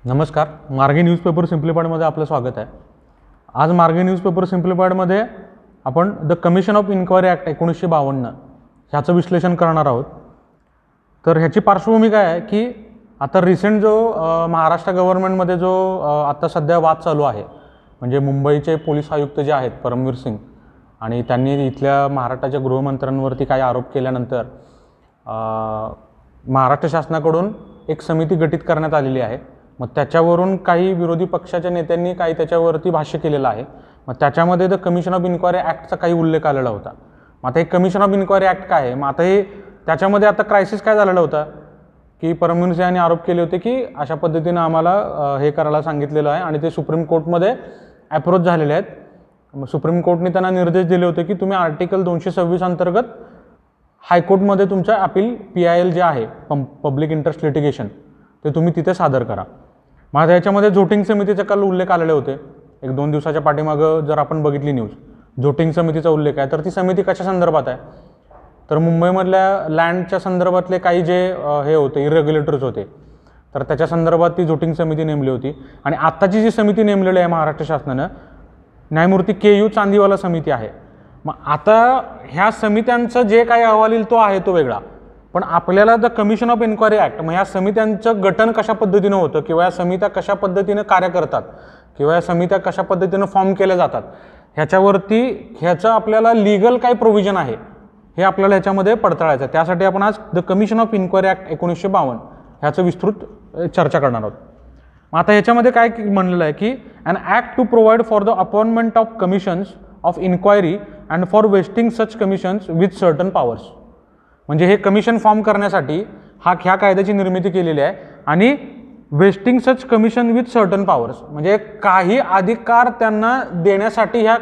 नमस्कार, मार्गी न्यूजपेपर सिम्प्लिफाईडमध्ये आपलं स्वागत आहे। आज मार्गी न्यूजपेपर सिम्प्लिफाईडमध्ये आपण the commission of inquiry act 1952 ह्याचं विश्लेषण करणार आहोत। तर ह्याची पार्श्वभूमी काय आहे की आता रिसेंट जो महाराष्ट्र गव्हर्नमेंटमध्ये जो आता सध्या वाद चालू आहे, म्हणजे मुंबईचे पोलीस आयुक्त जे आहेत परमवीर सिंग, आणि त्यांनी इथल्या महाराष्ट्राच्या गृहमंत्र्यांवरती काही आरोप केल्यानंतर महाराष्ट्र शासनाकडून एक समिती गठीत करण्यात आलेली आहे। मग त्याच्यावरून काही विरोधी पक्षाच्या नेत्यांनी काही त्याच्यावरती भाष्य केलेलं आहे। मग त्याच्यामध्ये द कमिशन ऑफ इन्क्वायरी ॲक्टचा काही उल्लेख आलेला होता। मग आता हे कमिशन ऑफ इन्क्वायरी ॲक्ट काय आहे? मग आता हे त्याच्यामध्ये आता क्रायसिस काय झालेला होता की परमवीर सिंग यांनी आरोप केले होते की अशा पद्धतीनं आम्हाला हे करायला सांगितलेलं आहे, आणि ते सुप्रीम कोर्टमध्ये अप्रोच झालेले आहेत। सुप्रीम कोर्टने त्यांना निर्देश दिले होते की तुम्ही आर्टिकल 226 अंतर्गत हायकोर्टमध्ये तुमच्या अपील PIL जे आहे पब्लिक इंटरेस्ट लिटिगेशन ते तुम्ही तिथे सादर करा। मग याच्यामध्ये झोटिंग समितीचे काल उल्लेख आलेले होते। 1-2 दिवसाच्या पाठीमागं जर आपण बघितली न्यूज, झोटिंग समितीचा उल्लेख आहे। तर ती समिती कशा संदर्भात आहे? तर मुंबईमधल्या लँडच्या संदर्भातले काही जे हे होते इरेग्युलेटर्स होते, तर त्याच्या संदर्भात ती झोटिंग समिती नेमली होती। आणि आत्ताची जी समिती नेमलेली आहे महाराष्ट्र शासनानं, न्यायमूर्ती KU चांदीवाला समिती आहे। मग आता ह्या समित्यांचं जे काही अहवाल येईल तो आहे तो वेगळा, पण आपल्याला the commission of inquiry act, मग या समित्यांचं गठन कशा पद्धतीनं होतं किंवा या समित्या कशा पद्धतीनं कार्य करतात किंवा या समित्या कशा पद्धतीनं फॉर्म केल्या जातात, ह्याचं आपल्याला लीगल काय प्रोव्हिजन आहे हे आपल्याला ह्याच्यामध्ये पडताळायचं आहे। त्यासाठी आपण आज the commission of inquiry act 1952 ह्याचं विस्तृत चर्चा करणार आहोत। मग आता ह्याच्यामध्ये काय म्हणलेलं आहे की an act to provide for the appointment of commissions of inquiry and for vesting such commissions with certain powers. म्हणजे हे कमिशन फॉर्म करण्यासाठी ह्या कायद्याची निर्मिती केलेली आहे, आणि wasting such commission with certain powers म्हणजे काही अधिकार त्यांना देण्यासाठी ह्या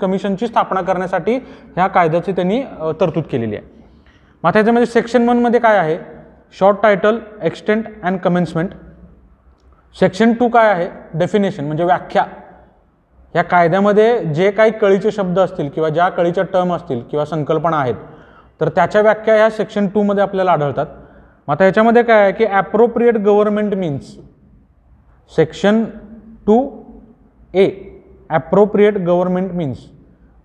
कमिशनची स्थापना करण्यासाठी ह्या कायद्याची त्यांनी तरतूद केलेली आहे। मग त्याच्यामध्ये सेक्शन 1 मध्ये काय आहे? Short title, extent and commencement. Section 2 काय आहे? डेफिनेशन म्हणजे व्याख्या। या कायद्यामध्ये जे काही कळीचे शब्द असतील किंवा ज्या कळीच्या टर्म असतील किंवा संकल्पना आहेत, तर त्याच्या व्याख्या ह्या सेक्शन 2 मध्ये आपल्याला आढळतात। मग आता याच्यामध्ये काय आहे की appropriate government means, section 2A appropriate government means.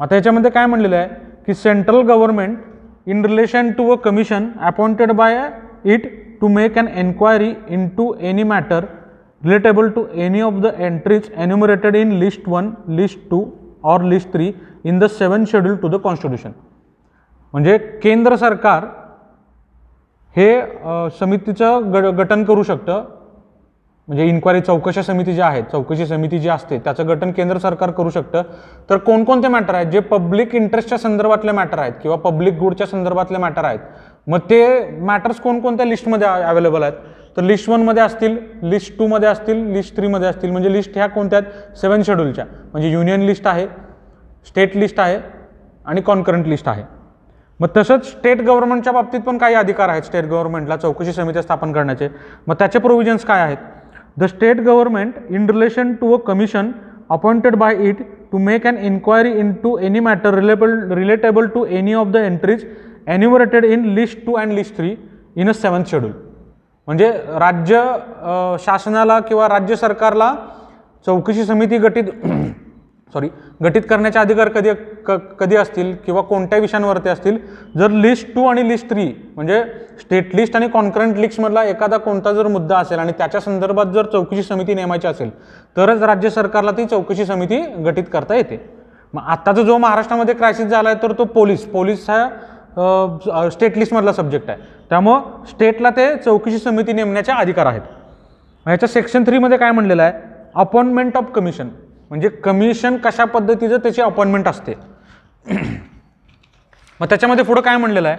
आता याच्यामध्ये काय म्हणलेलं आहे की central government in relation to a commission appointed by it to make an enquiry into any matter relatable to any of the entries enumerated in list 1, list 2 or list 3 in the 7th schedule to the constitution. म्हणजे केंद्र सरकार हे समितीचं गठन करू शकतं, म्हणजे inquiry चौकशी समिती जी आहे, चौकशी समिती जी असते त्याचं गठन केंद्र सरकार करू शकतं। तर कोणकोणते मॅटर आहेत जे पब्लिक इंटरेस्टच्या संदर्भातले मॅटर आहेत किंवा पब्लिक गुडच्या संदर्भातले मॅटर आहेत, मग ते मॅटर्स कोणकोणत्या लिस्टमध्ये अवेलेबल आहेत? तर लिस्ट 1 मध्ये असतील, लिस्ट 2 मध्ये असतील, लिस्ट 3 मध्ये असतील। म्हणजे लिस्ट ह्या कोणत्या आहेत? 7 शेड्यूलच्या, म्हणजे युनियन लिस्ट आहे, स्टेट लिस्ट आहे आणि कॉन्करंट लिस्ट आहे। मग तसंच स्टेट गव्हर्नमेंटच्या बाबतीत पण काही अधिकार आहेत स्टेट गव्हर्नमेंटला चौकशी समित्या स्थापन करण्याचे। मग त्याचे प्रोव्हिजन्स काय आहेत? The state government in relation to a commission appointed by it to make an inquiry into any matter relatable to any of the entries enumerated in list 2 and list 3 in a 7th schedule. म्हणजे राज्य शासनाला किंवा राज्य सरकारला चौकशी समिती गठीत करण्याचे अधिकार कधी असतील किंवा कोणत्या विषयांवरती असतील? जर लिस्ट 2 आणि लिस्ट 3 म्हणजे स्टेट लिस्ट आणि कॉन्करंट लिस्टमधला एखादा कोणता जर मुद्दा असेल आणि त्याच्या संदर्भात जर चौकशी समिती नेमायची असेल, तरच राज्य सरकारला ती चौकशी समिती गठीत करता येते। मग आत्ताचा जो महाराष्ट्रामध्ये क्रायसिस झाला आहे, तर तो पोलीस हा स्टेट लिस्टमधला सब्जेक्ट आहे, त्यामुळं स्टेटला ते चौकशी समिती नेमण्याचे अधिकार आहेत। ह्याच्या सेक्शन 3 मध्ये काय म्हणलेलं आहे? अपॉइंटमेंट ऑफ कमिशन, म्हणजे कमिशन कशा पद्धतीचं त्याची अपॉइंटमेंट असते। मग त्याच्यामध्ये पुढे काय म्हणलेलं आहे?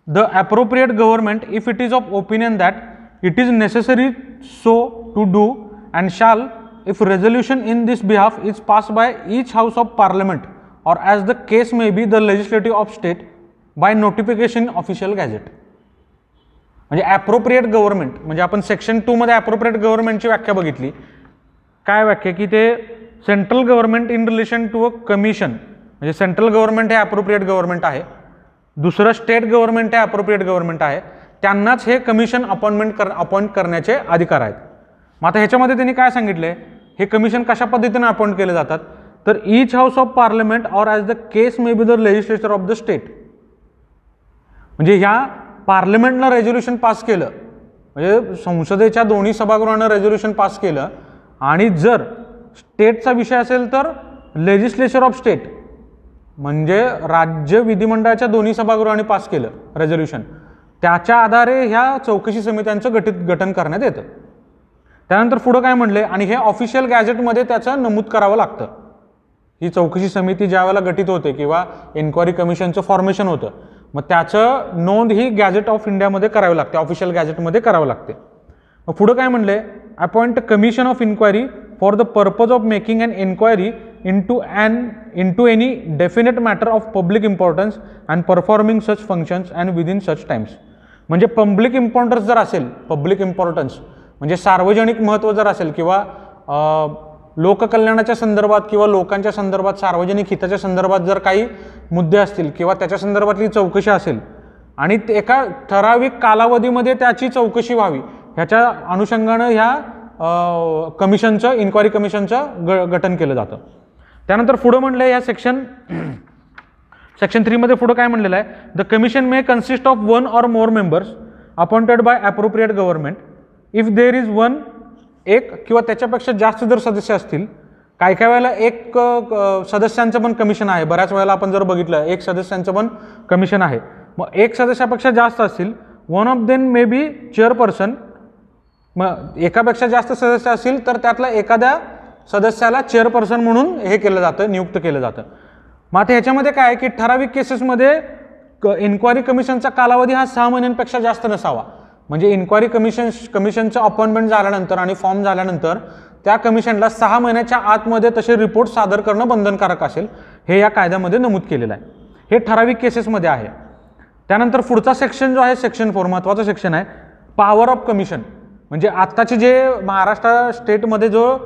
The appropriate government if it is of opinion that it is necessary so to do and shall if resolution in this behalf is pass by each house of parliament or as the case may be the legislative of state by notification official gazette. म्हणजे appropriate government म्हणजे आपण section 2 मध्ये appropriate गव्हर्नमेंटची व्याख्या बघितली। काय व्याख्या? की ते central government in relation to a commission, म्हणजे सेंट्रल गव्हर्नमेंट हे ॲप्रोप्रिएट गव्हर्नमेंट आहे, दुसरं स्टेट गव्हर्नमेंट हे ॲप्रोप्रिएट गव्हर्नमेंट आहे, त्यांनाच हे कमिशन अपॉइंट करण्याचे अधिकार आहेत। मग आता ह्याच्यामध्ये त्यांनी काय सांगितलं आहे, हे कमिशन कशा पद्धतीने अपॉइंट केले जातात, तर each house of parliament or as the case may be the legislature of the state. म्हणजे ह्या पार्लमेंटनं रेझोल्युशन पास केलं, म्हणजे संसदेच्या दोन्ही सभागृहानं रेझोल्युशन पास केलं, आणि जर स्टेटचा विषय असेल तर लेजिस्लेचर ऑफ स्टेट म्हणजे राज्य विधिमंडळाच्या दोन्ही सभागृहाने पास केलं रेझोल्युशन, त्याच्या आधारे ह्या चौकशी समित्यांचं गठन करण्यात येतं. त्यानंतर पुढं काय म्हणले, आणि हे ऑफिशियल गॅझेटमध्ये त्याचं नमूद करावं लागतं. ही चौकशी समिती ज्या वेळेला गठीत होते किंवा एन्क्वायरी कमिशनचं फॉर्मेशन होतं, मग त्याचं नोंद ही गॅझेट ऑफ इंडियामध्ये करावी लागते, ऑफिशियल गॅझेटमध्ये करावं लागते. मग पुढं काय म्हणले, appoint commission of inquiry for the purpose of making an enquiry into any definite matter of public importance and performing such functions and within such times. म्हणजे पब्लिक इम्पॉर्टन्स जर असेल, पब्लिक इम्पॉर्टन्स म्हणजे सार्वजनिक महत्त्व जर असेल किंवा लोककल्याणाच्या संदर्भात किंवा लोकांच्या संदर्भात सार्वजनिक हिताच्या संदर्भात जर काही मुद्दे असतील किंवा त्याच्या संदर्भातली चौकशी असेल आणि एका ठराविक कालावधीमध्ये त्याची चौकशी व्हावी, ह्याच्या अनुषंगानं ह्या कमिशनचं, इन्क्वायरी कमिशनचं गठन केलं जातं. त्यानंतर पुढं म्हणलं या सेक्शन 3 मध्ये पुढं काय म्हणलेलं आहे, the commission may consist of 1 or more members appointed by appropriate government if there is 1, एक किंवा त्याच्यापेक्षा जास्त जर सदस्य असतील. काय काय वेळेला एक सदस्यांचं पण कमिशन आहे, बऱ्याच वेळेला आपण जर बघितलं एक सदस्यांचं पण कमिशन आहे. मग एक सदस्यापेक्षा जास्त असतील, one of them may be chairperson, मग एकापेक्षा जास्त सदस्य असतील तर त्यातला एखाद्या सदस्याला चेअरपर्सन म्हणून हे केलं जातं, नियुक्त केलं जातं. मग आता ह्याच्यामध्ये काय आहे की ठराविक केसेसमध्ये इन्क्वायरी कमिशनचा कालावधी हा 6 महिन्यांपेक्षा जास्त नसावा. म्हणजे इन्क्वायरी कमिशनचं अपॉइंटमेंट झाल्यानंतर आणि फॉर्म झाल्यानंतर त्या कमिशनला 6 महिन्याच्या आतमध्ये तसे रिपोर्ट सादर करणं बंधनकारक असेल, हे या कायद्यामध्ये नमूद केलेलं आहे. हे ठराविक केसेसमध्ये आहे. त्यानंतर पुढचा सेक्शन जो आहे सेक्शन 4 महत्त्वाचा सेक्शन आहे, पॉवर ऑफ कमिशन. म्हणजे आत्ताचे जे महाराष्ट्र स्टेटमध्ये जो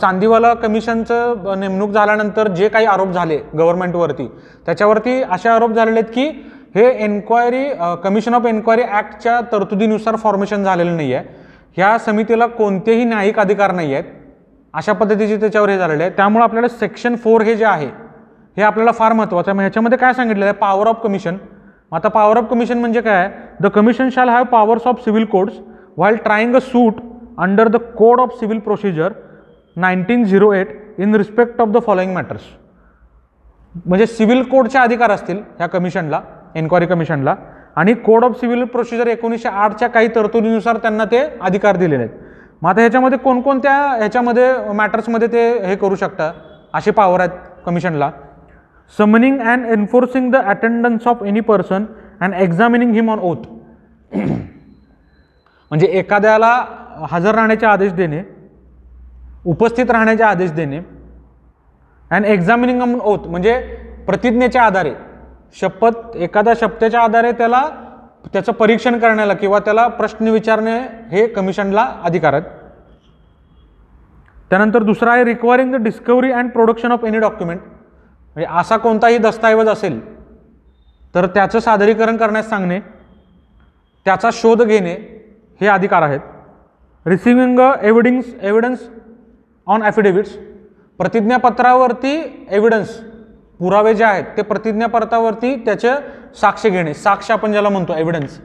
चांदीवाला कमिशनचं नेमणूक झाल्यानंतर जे काही आरोप झाले गव्हर्नमेंटवरती, त्याच्यावरती असे आरोप झालेले आहेत की हे एन्क्वायरी कमिशन ऑफ एन्क्वायरी ॲक्टच्या तरतुदीनुसार फॉर्मेशन झालेलं नाही आहे, ह्या समितीला कोणतेही न्यायिक अधिकार नाही आहेत, अशा पद्धतीचे त्याच्यावर हे झालेले आहे. त्यामुळे आपल्याला सेक्शन 4 हे जे आहे हे आपल्याला फार महत्त्वाचं आहे. ह्याच्यामध्ये काय सांगितलेलं आहे, पॉवर ऑफ कमिशन. आता पॉवर ऑफ कमिशन म्हणजे काय आहे, the commission shall have powers of civil codes while trying a suit under the code of civil procedure 1908 in respect of the following matters. म्हणजे सिव्हिल कोडचे अधिकार असतील ह्या कमिशनला, enquiry कमिशनला, आणि कोड ऑफ सिव्हिल प्रोसिजर 1908च्या काही तरतुदीनुसार त्यांना ते अधिकार दिलेले आहेत. मग आता ह्याच्यामध्ये कोणकोणत्या ह्याच्यामध्ये मॅटर्समध्ये ते हे करू शकतात, असे पॉवर आहेत कमिशनला. Summoning and enforcing the attendance of any person and examining him on oath. म्हणजे एखाद्याला हजर राहण्याचे आदेश देणे, उपस्थित राहण्याचे आदेश देणे, अँड एक्झामिनिंग ऑन ओथ म्हणजे प्रतिज्ञेच्या आधारे, शपथ, एखाद्या शपथेच्या आधारे त्याला त्याचं परीक्षण करण्याला किंवा त्याला प्रश्न विचारणे हे कमिशनला अधिकार आहेत. त्यानंतर दुसरा आहे requiring the discovery and production of any document. म्हणजे असा कोणताही दस्तऐवज असेल तर त्याचं सादरीकरण करण्यास सांगणे, त्याचा शोध घेणे हे अधिकार आहेत. Receiving evidence on affidavits. प्रतिज्ञापत्रावरती एव्हिडन्स, पुरावे जे आहेत ते प्रतिज्ञापत्रावरती त्याचे साक्ष घेणे, साक्ष आपण ज्याला म्हणतो एव्हिडन्स,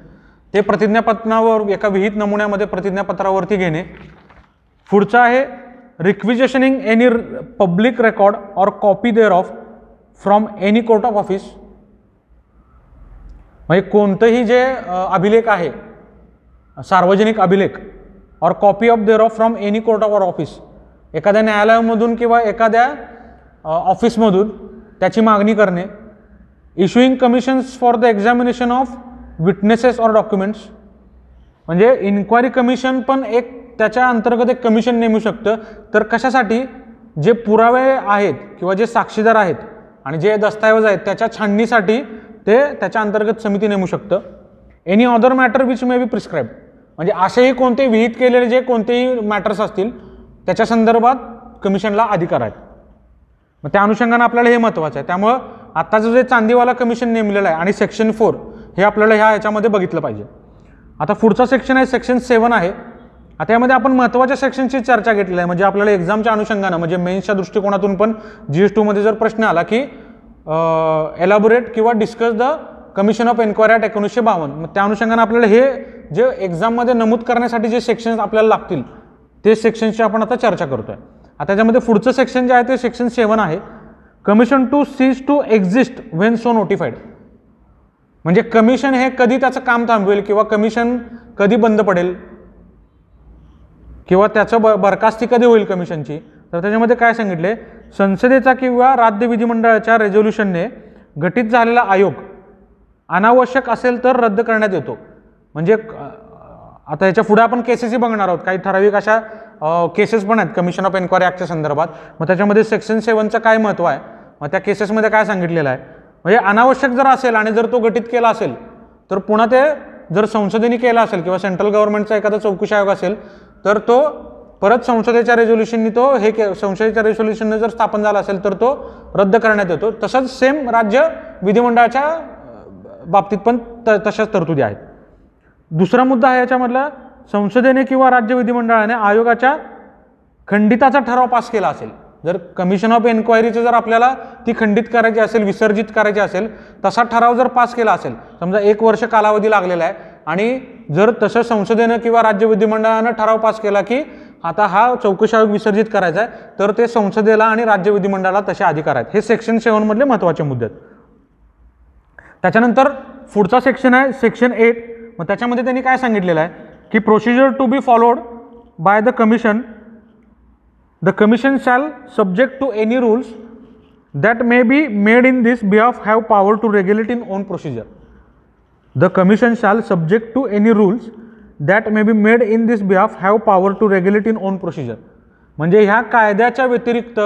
ते प्रतिज्ञापत्रावर एका विहित नमुन्यामध्ये प्रतिज्ञापत्रावरती घेणे. पुढचं आहे requisitioning any public record or copy thereof from any court of office. म्हणजे कोणतंही जे अभिलेख आहे, सार्वजनिक अभिलेख, or copy of thereof from any court of office, एखाद्या न्यायालयामधून किंवा एखाद्या ऑफिसमधून त्याची मागणी करणे. Issuing commissions for the examination of witnesses or documents. म्हणजे इन्क्वायरी कमिशन पण एक त्याच्या अंतर्गत एक कमिशन नेमू शकतं. तर कशासाठी, जे पुरावे आहेत किंवा जे साक्षीदार आहेत आणि जे दस्तऐवज आहेत त्याच्या छाननीसाठी ते त्याच्या अंतर्गत समिती नेमू शकतं. Any other matter which may be prescribe. म्हणजे असेही कोणते विहित केलेले जे कोणतेही मॅटर्स असतील त्याच्या संदर्भात कमिशनला अधिकार आहेत. मग त्या अनुषंगाने आपल्याला हे महत्त्वाचं आहे. त्यामुळं आत्ताचं जे चांदीवाला कमिशन नेमलेलं आहे आणि सेक्शन 4 हे आपल्याला ह्याच्यामध्ये बघितलं पाहिजे. आता पुढचा सेक्शन आहे सेक्शन 7 आहे, आता यामध्ये आपण महत्त्वाच्या सेक्शनची चर्चा घेतलेली आहे, म्हणजे आपल्याला एक्झामच्या अनुषंगानं म्हणजे मेन्सच्या दृष्टिकोनातून पण GS2 मध्ये जर प्रश्न आला की एलॅबोरेट किंवा discuss the commission of enquiry act 1952, मग त्या अनुषंगानं आपल्याला हे जे एक्झाममध्ये नमूद करण्यासाठी जे सेक्शन्स आपल्याला लागतील ते सेक्शनची आपण आता चर्चा करतोय. आता त्याच्यामध्ये पुढचं सेक्शन जे आहे ते सेक्शन 7 आहे, commission to cease to exist when so notified. म्हणजे कमिशन हे कधी त्याचं काम थांबवेल किंवा कमिशन कधी बंद पडेल किंवा त्याचं बरखास्ती कधी होईल कमिशनची. तर त्याच्यामध्ये काय सांगितले, संसदेचा किंवा राज्य विधिमंडळाच्या रेझोल्युशनने गठीत झालेला आयोग अनावश्यक असेल तर रद्द करण्यात येतो. म्हणजे आता याच्या पुढे आपण केसेसही बघणार आहोत, काही ठराविक अशा केसेस पण आहेत कमिशन ऑफ एन्क्वायरी ॲक्टच्या संदर्भात. मग त्याच्यामध्ये सेक्शन 7चं काय महत्त्व आहे, मग त्या केसेसमध्ये काय सांगितलेलं आहे, म्हणजे अनावश्यक जर असेल आणि जर तो गठीत केला असेल तर पुन्हा ते जर संसदेने केला असेल किंवा सेंट्रल गव्हर्नमेंटचा एखादा चौकशी आयोग असेल तर तो परत संसदेच्या रेझोल्युशननी तो संसदेच्या रेझोल्युशनने जर स्थापन झाला असेल तर तो रद्द करण्यात येतो. तसंच सेम राज्य विधिमंडळाच्या बाबतीत पण तशाच तरतुदी आहेत. दुसरा मुद्दा आहे याच्यामधला, संसदेने किंवा राज्य विधिमंडळाने आयोगाच्या खंडिताचा ठराव पास केला असेल. जर कमिशन ऑफ एन्क्वायरीचं जर आपल्याला ती खंडित करायची असेल, विसर्जित करायची असेल, तसा ठराव जर पास केला असेल, समजा 1 वर्ष कालावधी लागलेला आहे आणि जर तसं संसदेनं किंवा राज्य विधिमंडळानं ठराव पास केला की आता हा चौकशी आयोग विसर्जित करायचा आहे, तर ते संसदेला आणि राज्य विधिमंडळाला तसे अधिकार आहेत. हे सेक्शन 7 मधले महत्त्वाचे मुद्दे आहेत. त्याच्यानंतर पुढचा सेक्शन आहे सेक्शन 8. मग त्याच्यामध्ये त्यांनी काय सांगितलेलं आहे की procedure to be followed by the commission shall subject to any rules that may be made in this behalf have power to regulate in own procedure. The commission shall subject to any rules that may be made in this behalf have power to regulate in own procedure. म्हणजे ह्या कायद्याच्या व्यतिरिक्त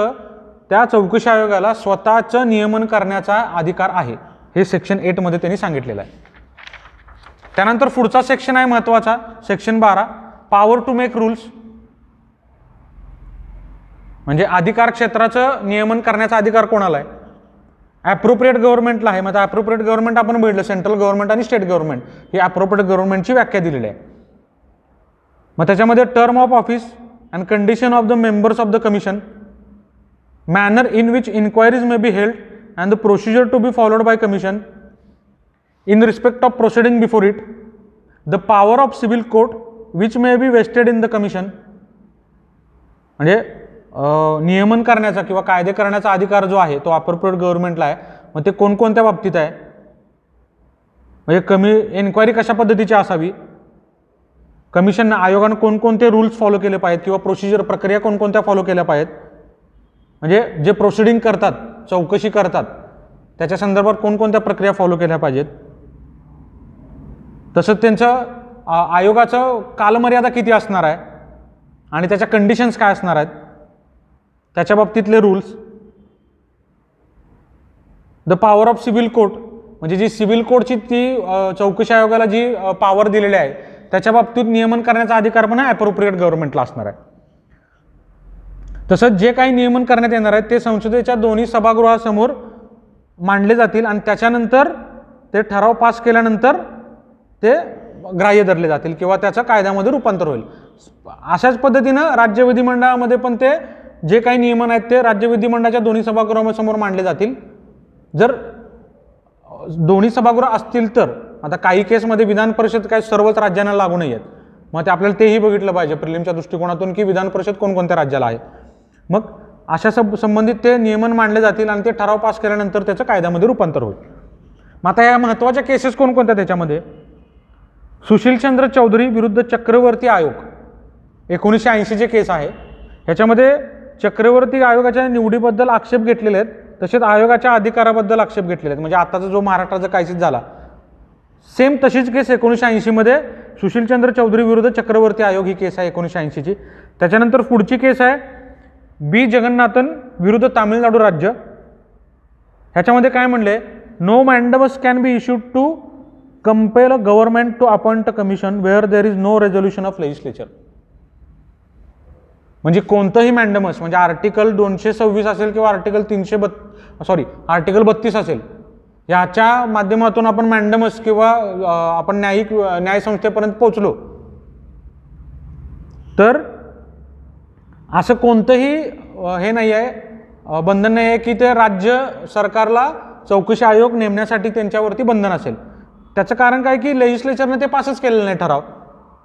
त्या चौकशी आयोगाला स्वतःचं नियमन करण्याचा अधिकार आहे. हे सेक्शन 8 मध्ये त्यांनी सांगितलेलं आहे. त्यानंतर पुढचा सेक्शन आहे महत्त्वाचा, section 12, power to make rules. म्हणजे अधिकार क्षेत्राचं नियमन करण्याचा अधिकार कोणाला आहे, ॲप्रोप्रिएट गव्हर्नमेंटला आहे. मग ॲप्रोप्रिएट गव्हर्नमेंट आपण बघितलं, सेंट्रल गव्हर्नमेंट आणि स्टेट गव्हर्नमेंट ही ॲप्रोप्रिएट गव्हर्नमेंटची व्याख्या दिलेली आहे. मग त्याच्यामध्ये term of office and condition of the members of the commission, manner in which inquiries may be held and the procedure to be followed by commission in respect of proceeding before it, the power of civil court which may be vested in the commission. म्हणजे नियमन करण्याचा किंवा कायदे करण्याचा अधिकार जो आहे तो अप्रोप्रिएट गव्हर्नमेंटला आहे. मग ते कोणकोणत्या बाबतीत आहे, म्हणजे एन्क्वायरी कशा पद्धतीची असावी, कमिशन आयोगानं कोणकोणते रूल्स फॉलो केले पाहिजेत किंवा प्रोसिजर प्रक्रिया कोणकोणत्या फॉलो केल्या पाहिजेत, म्हणजे जे प्रोसिडिंग करतात, चौकशी करतात, त्याच्या संदर्भात कोणकोणत्या प्रक्रिया फॉलो केल्या पाहिजेत. तसंच त्यांचं आयोगाचं कालमर्यादा किती असणार आहे आणि त्याच्या कंडिशन्स काय असणार आहेत, त्याच्या बाबतीतले rules. The power of civil court, म्हणजे जी सिव्हिल कोर्टची ती चौकशी आयोगाला जी पॉवर दिलेली आहे त्याच्या बाबतीत नियमन करण्याचा अधिकार पण ॲप्रोप्रिएट गव्हर्नमेंटला असणार आहे. तसंच जे काही नियमन करण्यात येणार आहे ते संसदेच्या दोन्ही सभागृहासमोर मांडले जातील आणि त्याच्यानंतर ते ठराव पास केल्यानंतर ते ग्राह्य धरले जातील किंवा त्याचं कायद्यामध्ये रूपांतर होईल. अशाच पद्धतीनं राज्य विधिमंडळामध्ये पण ते जे काही नियमन आहेत ते राज्य विधिमंडळाच्या दोन्ही सभागृहासमोर मांडले जातील. जर दोन्ही सभागृह असतील तर, आता काही केसमध्ये विधान परिषद काय सर्वच राज्यांना लागू नाही आहेत, मग ते आपल्याला तेही बघितलं पाहिजे प्रिलिमच्या दृष्टिकोनातून की विधान परिषद कोणकोणत्या राज्याला आहे. मग अशा संबंधित ते नियमन मांडले जातील आणि ते ठराव पास केल्यानंतर त्याचं कायद्यामध्ये रूपांतर होईल. मग आता या महत्त्वाच्या केसेस कोणकोणत्या, त्याच्यामध्ये सुशीलचंद्र चौधरी विरुद्ध चक्रवर्ती आयोग 1980चे केस आहे. ह्याच्यामध्ये चक्रवर्ती आयोगाच्या निवडीबद्दल आक्षेप घेतलेले आहेत, तसेच आयोगाच्या अधिकाराबद्दल आक्षेप घेतलेले आहेत. म्हणजे आताचा जो महाराष्ट्राचा कायदा झाला सेम तशीच केस 1980 मध्ये सुशीलचंद्र चौधरी विरुद्ध चक्रवर्ती आयोग ही केस आहे 1980ची. त्याच्यानंतर पुढची केस आहे बी जगन्नाथन विरुद्ध तामिळनाडू राज्य. ह्याच्यामध्ये काय म्हणले, no mandamus can be issued to compel a government to appoint a commission where there is no resolution of legislature. म्हणजे कोणतंही मॅन्डमस, म्हणजे आर्टिकल 226 असेल किंवा आर्टिकल आर्टिकल 32 असेल, याच्या माध्यमातून आपण मॅन्डमस किंवा आपण न्यायसंस्थेपर्यंत पोहोचलो तर असं कोणतंही हे नाही आहे, बंधन नाही आहे की ते राज्य सरकारला चौकशी आयोग नेमण्यासाठी त्यांच्यावरती बंधन असेल. त्याचं कारण काय की लेजिस्लेचरने ते पासच केलेलं नाही ठराव.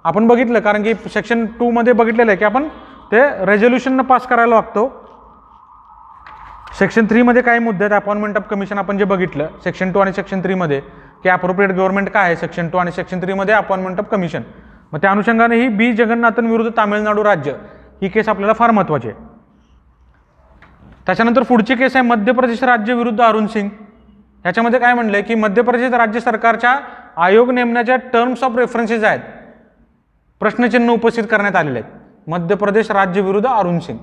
आपण बघितलं, कारण की सेक्शन 2 मध्ये बघितलेलं आहे की आपण ते रेझोल्युशननं पास करायला लागतो. सेक्शन 3 मध्ये काय मुद्दे आहेत, अपॉइंटमेंट ऑफ कमिशन आपण जे बघितलं सेक्शन 2 आणि सेक्शन 3 मध्ये की अप्रोप्रिएट गव्हर्नमेंट काय आहे, सेक्शन 2 आणि सेक्शन 3 मध्ये अपॉइंटमेंट ऑफ कमिशन. मग त्या अनुषंगाने ही बी जगन्नाथन विरुद्ध तामिळनाडू राज्य ही केस आपल्याला फार महत्त्वाची आहे. त्याच्यानंतर पुढची केस आहे मध्य प्रदेश राज्य विरुद्ध अरुण सिंग. याच्यामध्ये काय म्हणलंय की मध्य प्रदेश राज्य सरकारच्या आयोग नेमण्याच्या टर्म्स ऑफ रेफरन्सेस आहेत, प्रश्नचिन्ह उपस्थित करण्यात आलेले आहेत. मध्य प्रदेश राज्य विरुद्ध अरुण सिंग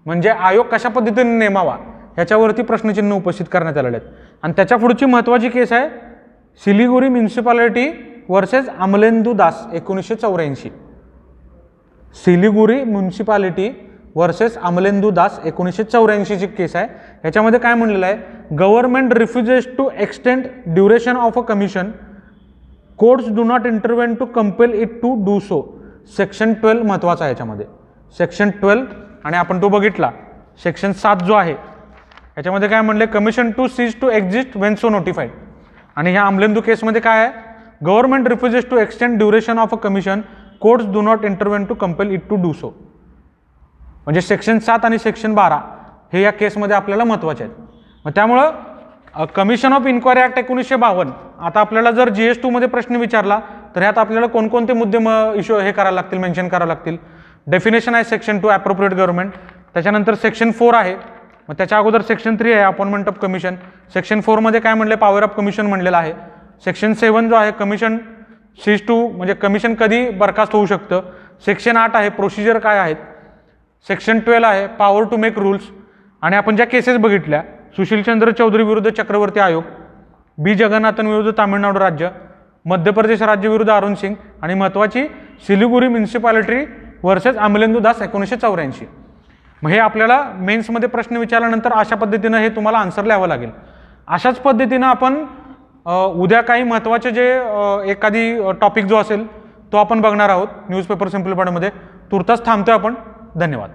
म्हणजे आयोग कशा पद्धतीने नेमावा याच्यावरती प्रश्नचिन्ह उपस्थित करण्यात आलेले आहेत. आणि त्याच्या पुढची महत्त्वाची केस आहे Siliguri municipality versus Amalendu Das 1984. Siliguri municipality versus Amalendu Das 1984 ची केस आहे. याच्यामध्ये काय म्हणलेलं आहे, government refuses to extend duration of a commission, courts do not intervene to compel it to do so. Section 12 महत्त्वाचा आहे याच्यामध्ये, सेक्शन 12. आणि आपण तो बघितला सेक्शन 7 जो आहे याच्यामध्ये काय म्हणले, commission to cease to exist when so notified. आणि ह्या अमलेंदू केसमध्ये काय आहे, government refuses to extend duration of a commission, courts do not intervene to compel it to do so. म्हणजे सेक्शन 7 आणि सेक्शन 12 हे या केसमध्ये आपल्याला महत्त्वाचे आहेत. मग त्यामुळं कमिशन ऑफ इन्क्वायरी ॲक्ट 1952 आता आपल्याला जर GS2 मध्ये प्रश्न विचारला तर ह्यात आपल्याला कोणकोणते मुद्दे इश्यू हे करायला लागतील, मेन्शन करावे लागतील. डेफिनेशन आहे सेक्शन 2 अप्रोप्रिएट गव्हर्नमेंट, त्याच्यानंतर सेक्शन 4 आहे, मग त्याच्या अगोदर सेक्शन 3 आहे अपॉइंटमेंट ऑफ कमिशन. सेक्शन 4 मध्ये काय म्हणले, पॉवर ऑफ कमिशन म्हणलेलं आहे. सेक्शन 7 जो आहे कमिशन सीज टू म्हणजे कमिशन कधी बरखास्त होऊ शकतं. सेक्शन 8 आहे प्रोसिजर काय आहेत. सेक्शन 12 आहे पॉवर टू मेक रूल्स. आणि आपण ज्या केसेस बघितल्या सुशीलचंद्र चौधरी विरुद्ध चक्रवर्ती आयोग, बी जगन्नाथन विरुद्ध तामिळनाडू राज्य, मध्य प्रदेश राज्य विरुद्ध अरुण सिंग आणि महत्त्वाची सिलिगुरी म्युन्सिपालिटी वर्सेस अमलेंदू दास 1984. मग हे आपल्याला मेन्समध्ये प्रश्न विचारल्यानंतर अशा पद्धतीनं हे तुम्हाला आन्सर लिहावं लागेल. अशाच पद्धतीनं आपण उद्या काही महत्त्वाचे जे एखादी टॉपिक जो असेल तो आपण बघणार आहोत न्यूजपेपर सिम्प्लिफाईडमध्ये. तुर्तास थांबतोय आपण. धन्यवाद.